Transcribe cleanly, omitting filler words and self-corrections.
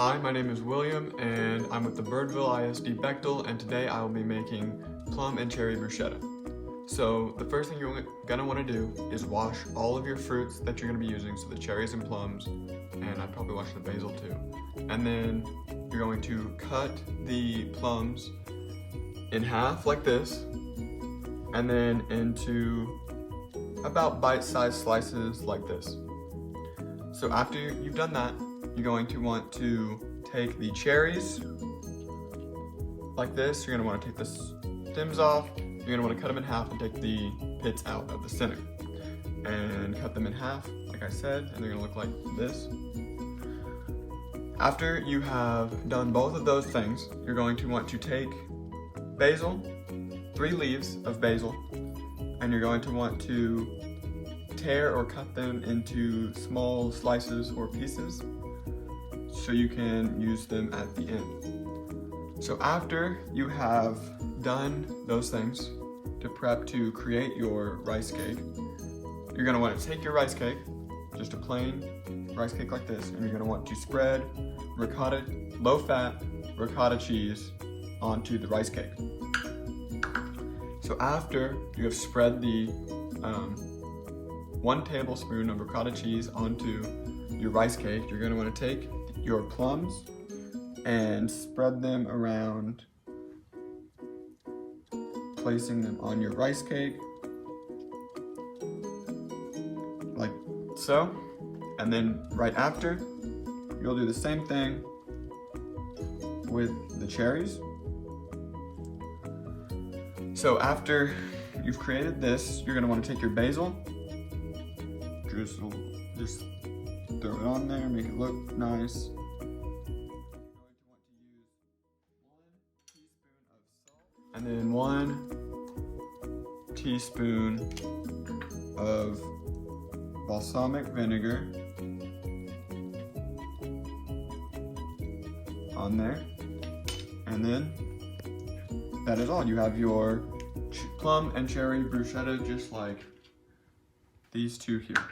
Hi, my name is William and I'm with the Birdville ISD Bechtel, and today I will be making Plum and Cherry Bruschetta. So the first thing you're gonna want to do is wash all of your fruits that you're gonna be using, so the cherries and plums, and I'd probably wash the basil too. And then you're going to cut the plums in half like this, and then into about bite-sized slices like this. So after you've done that, you're going to want to take the cherries like this. You're going to want to take the stems off. You're going to want to cut them in half and take the pits out of the center. And cut them in half, like I said, and they're going to look like this. After you have done both of those things, you're going to want to take basil, 3 leaves of basil, and you're going to want to tear or cut them into small slices or pieces so you can use them at the end. So after you have done those things to prep to create your rice cake, you're going to want to take your rice cake, just a plain rice cake like this, and you're going to want to spread ricotta, low-fat ricotta cheese onto the rice cake. So after you have spread the 1 tablespoon of ricotta cheese onto your rice cake, you're going to want to take your plums and spread them around, placing them on your rice cake like so. And then right after, you'll do the same thing with the cherries. So after you've created this, you're going to want to take your basil, just throw it on there, make it look nice. And then 1 teaspoon of balsamic vinegar on there. And then that is all. You have your plum and cherry bruschetta, just like these two here.